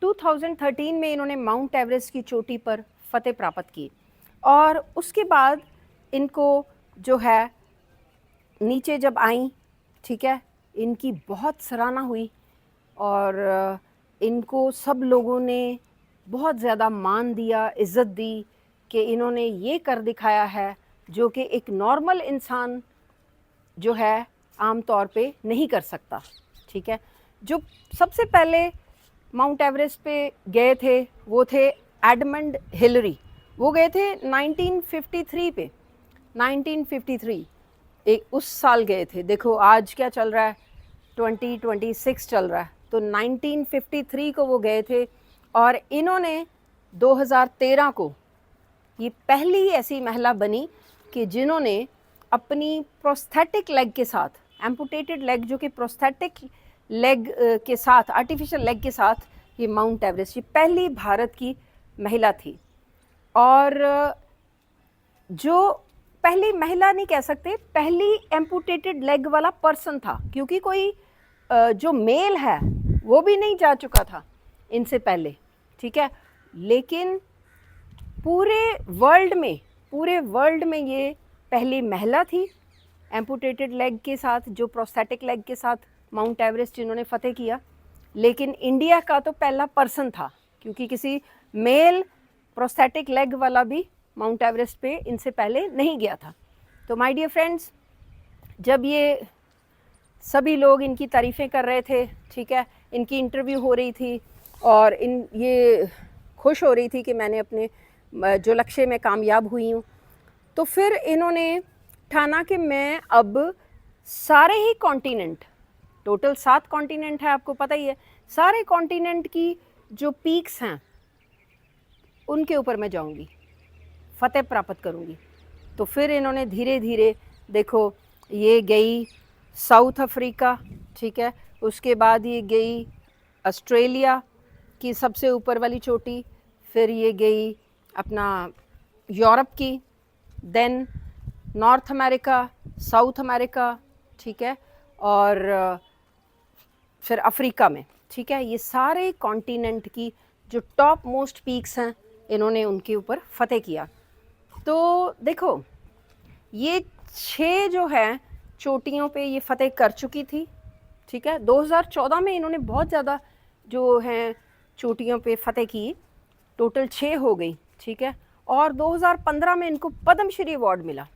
2013 में इन्होंने mount Everest की चोटी पर फतेह प्राप्त की और उसके बाद इनको जो है नीचे जब आई, ठीक है, इनकी बहुत सराहना हुई और इनको सब लोगों ने बहुत ज़्यादा मान दिया, इज़्ज़त दी कि इन्होंने ये कर दिखाया है जो कि एक नॉर्मल इंसान जो है आम तौर पे नहीं कर सकता, ठीक है। जो सबसे पहले माउंट एवरेस्ट पे गए थे वो थे एडमंड हिलरी। वो गए थे 1953 पे, 1953 एक उस साल गए थे। देखो आज क्या चल रहा है, 2026 चल रहा है, तो 1953 को वो गए थे और इन्होंने 2013 को ये पहली ऐसी महिला बनी कि जिन्होंने अपनी प्रोस्थेटिक लेग के साथ, एम्पुटेटेड लेग जो कि प्रोस्थेटिक लेग के साथ, आर्टिफिशियल लेग के साथ ये माउंट एवरेस्ट, ये पहली भारत की महिला थी। और जो पहली महिला नहीं कह सकते, पहली एम्पुटेटेड लेग वाला पर्सन था, क्योंकि कोई जो मेल है वो भी नहीं जा चुका था इनसे पहले, ठीक है। लेकिन पूरे वर्ल्ड में ये पहली महिला थी एम्पुटेटेड लेग के साथ, जो प्रोस्थेटिक लेग के साथ माउंट एवरेस्ट जिन्होंने फतेह किया। लेकिन इंडिया का तो पहला पर्सन था, क्योंकि किसी मेल प्रोस्थेटिक लेग वाला भी माउंट एवरेस्ट पे इनसे पहले नहीं गया था। तो माय डियर फ्रेंड्स, जब ये सभी लोग इनकी तारीफ़ें कर रहे थे, ठीक है, इनकी इंटरव्यू हो रही थी और ये खुश हो रही थी कि मैंने अपने जो लक्ष्य में कामयाब हुई हूँ, तो फिर इन्होंने ठाना कि मैं अब सारे ही कॉन्टिनेंट, टोटल 7 कॉन्टिनेंट है, आपको पता ही है, सारे कॉन्टिनेंट की जो पीक्स हैं उनके ऊपर मैं जाऊंगी, फतेह प्राप्त करूंगी। तो फिर इन्होंने धीरे धीरे, देखो ये गई साउथ अफ्रीका, ठीक है, उसके बाद ये गई ऑस्ट्रेलिया की सबसे ऊपर वाली चोटी, फिर ये गई अपना यूरोप की, then North America, South America, ठीक है, और फिर अफ्रीका में, ठीक है। ये सारे कॉन्टिनेंट की जो टॉप मोस्ट पीक्स हैं इन्होंने उनके ऊपर फतेह किया। तो देखो ये 6 जो है चोटियों पे ये फतेह कर चुकी थी, ठीक है। 2014 में इन्होंने बहुत ज़्यादा जो हैं चोटियों पे फतेह की, टोटल 6 हो गई, ठीक है। और 2015 में इनको पद्मश्री अवार्ड मिला,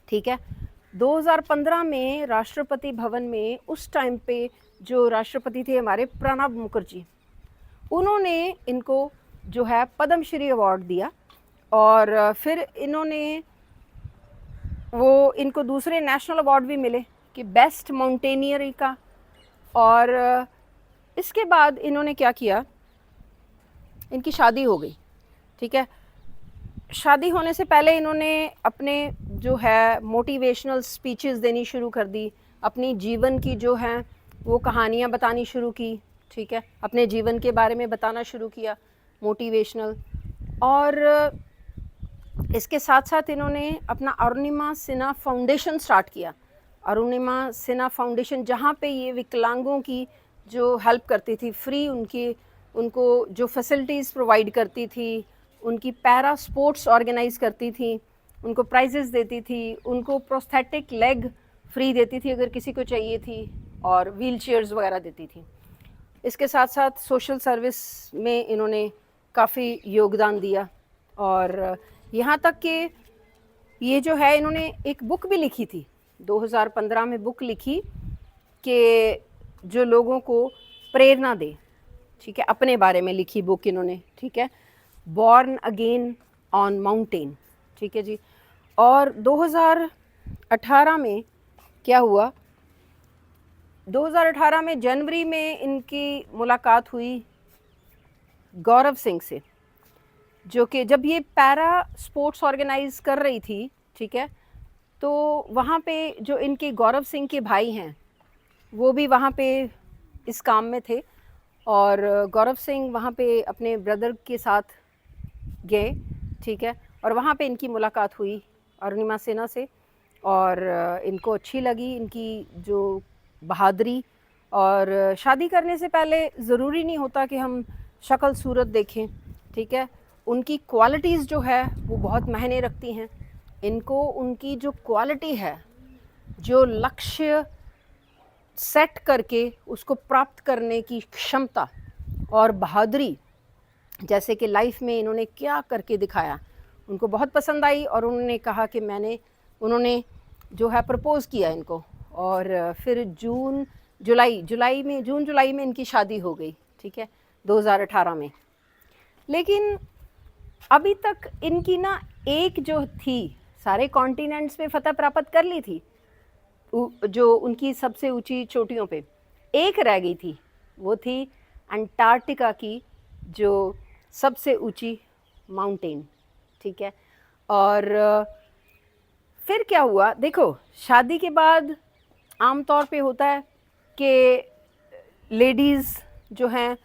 ठीक है। 2015 में राष्ट्रपति भवन में उस टाइम पे जो राष्ट्रपति थे हमारे प्रणब मुखर्जी, उन्होंने इनको जो है पद्मश्री अवार्ड दिया और फिर इनको दूसरे नेशनल अवार्ड भी मिले कि बेस्ट माउंटेनियरी का। और इसके बाद इन्होंने क्या किया, इनकी शादी हो गई, ठीक है। शादी होने से पहले इन्होंने अपने जो है मोटिवेशनल स्पीचेस देनी शुरू कर दी, अपनी जीवन की जो हैं वो कहानियाँ बतानी शुरू की, ठीक है, अपने जीवन के बारे में बताना शुरू किया, मोटिवेशनल। और इसके साथ साथ इन्होंने अपना अरुणिमा सिन्हा फाउंडेशन स्टार्ट किया। अरुणिमा सिन्हा फाउंडेशन, जहाँ पे ये विकलांगों की जो हेल्प करती थी, फ्री उनको जो फैसिलिटीज़ प्रोवाइड करती थी, उनकी पैरा स्पोर्ट्स ऑर्गेनाइज़ करती थी, उनको प्राइजेज़ देती थी, उनको प्रोस्थेटिक लेग फ्री देती थी अगर किसी को चाहिए थी, और व्हील चेयर्स वगैरह देती थी। इसके साथ साथ सोशल सर्विस में इन्होंने काफ़ी योगदान दिया और यहाँ तक कि ये जो है इन्होंने एक बुक भी लिखी थी, 2015 में बुक लिखी कि जो लोगों को प्रेरणा दे, ठीक है, अपने बारे में लिखी बुक इन्होंने, ठीक है, बॉर्न अगेन ऑन माउंटेन, ठीक है जी। और 2018 में क्या हुआ, 2018 में जनवरी में इनकी मुलाकात हुई गौरव सिंह से, जो कि जब ये पैरा स्पोर्ट्स ऑर्गेनाइज कर रही थी, ठीक है, तो वहाँ पे जो इनके गौरव सिंह के भाई हैं वो भी वहाँ पे इस काम में थे और गौरव सिंह वहाँ पे अपने ब्रदर के साथ गए, ठीक है, और वहाँ पे इनकी मुलाकात हुई अरुणिमा सिन्हा से और इनको अच्छी लगी इनकी जो बहादुरी। और शादी करने से पहले ज़रूरी नहीं होता कि हम शक्ल सूरत देखें, ठीक है, उनकी क्वालिटीज़ जो है वो बहुत मायने रखती हैं। इनको उनकी जो क्वालिटी है, जो लक्ष्य सेट करके उसको प्राप्त करने की क्षमता और बहादुरी, जैसे कि लाइफ में इन्होंने क्या करके दिखाया, उनको बहुत पसंद आई। और उन्होंने कहा कि उन्होंने जो है प्रपोज़ किया इनको, और फिर जून जुलाई में इनकी शादी हो गई, ठीक है, 2018 में। लेकिन अभी तक इनकी ना एक जो थी, सारे कॉन्टिनेंट्स पे फतह प्राप्त कर ली थी, जो उनकी सबसे ऊंची चोटियों पे एक रह गई थी, वो थी अंटार्कटिका की जो सबसे ऊंची माउंटेन, ठीक है। और फिर क्या हुआ, देखो शादी के बाद आम तौर पे होता है कि लेडीज़ जो हैं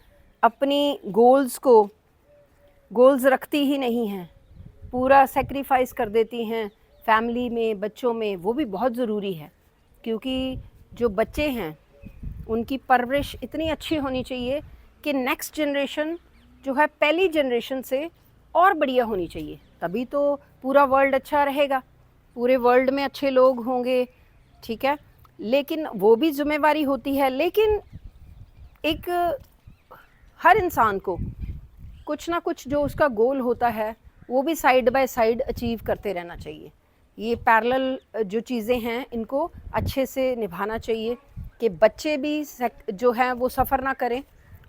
अपनी गोल्स रखती ही नहीं हैं, पूरा सेक्रीफाइस कर देती हैं फैमिली में, बच्चों में। वो भी बहुत ज़रूरी है, क्योंकि जो बच्चे हैं उनकी परवरिश इतनी अच्छी होनी चाहिए कि नेक्स्ट जनरेशन जो है पहली जनरेशन से और बढ़िया होनी चाहिए, तभी तो पूरा वर्ल्ड अच्छा रहेगा, पूरे वर्ल्ड में अच्छे लोग होंगे, ठीक है। लेकिन वो भी जिम्मेवारी होती है, लेकिन एक हर इंसान को कुछ ना कुछ जो उसका गोल होता है वो भी साइड बाय साइड अचीव करते रहना चाहिए। ये पैरेलल जो चीज़ें हैं इनको अच्छे से निभाना चाहिए कि बच्चे भी जो हैं वो सफ़र ना करें।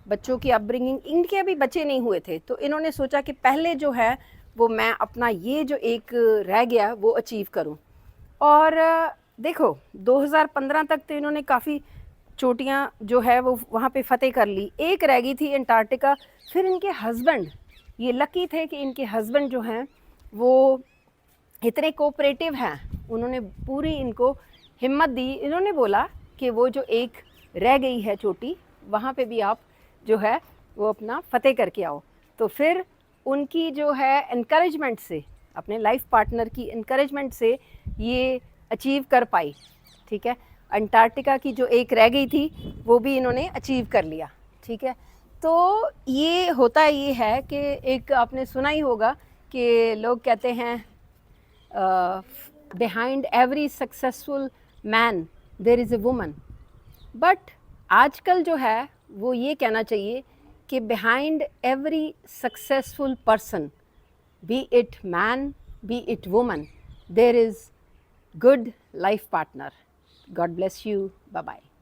बच्चों की अपब्रिंगिंग, इनके अभी बच्चे नहीं हुए थे, तो इन्होंने सोचा कि पहले जो है वो मैं अपना ये जो एक रह गया वो अचीव करूं। और देखो 2015 तक तो इन्होंने काफ़ी चोटियां जो है वो वहाँ पे फतेह कर ली, एक रह गई थी अंटार्कटिका। फिर इनके हस्बैंड, ये लकी थे कि इनके हस्बैंड जो हैं वो इतने कोऑपरेटिव हैं, उन्होंने पूरी इनको हिम्मत दी। इन्होंने बोला कि वो जो एक रह गई है चोटी, वहाँ पे भी आप जो है वो अपना फतेह करके आओ। तो फिर उनकी जो है इनकरेजमेंट से, अपने लाइफ पार्टनर की इनकरेजमेंट से ये अचीव कर पाई, ठीक है। अंटार्कटिका की जो एक रह गई थी वो भी इन्होंने अचीव कर लिया, ठीक है। तो ये होता ये है कि एक आपने सुना ही होगा कि लोग कहते हैं behind every successful man there is a woman. But आजकल जो है वो ये कहना चाहिए कि behind every successful person, be it man be it woman, there is good life partner. God bless you. Bye bye.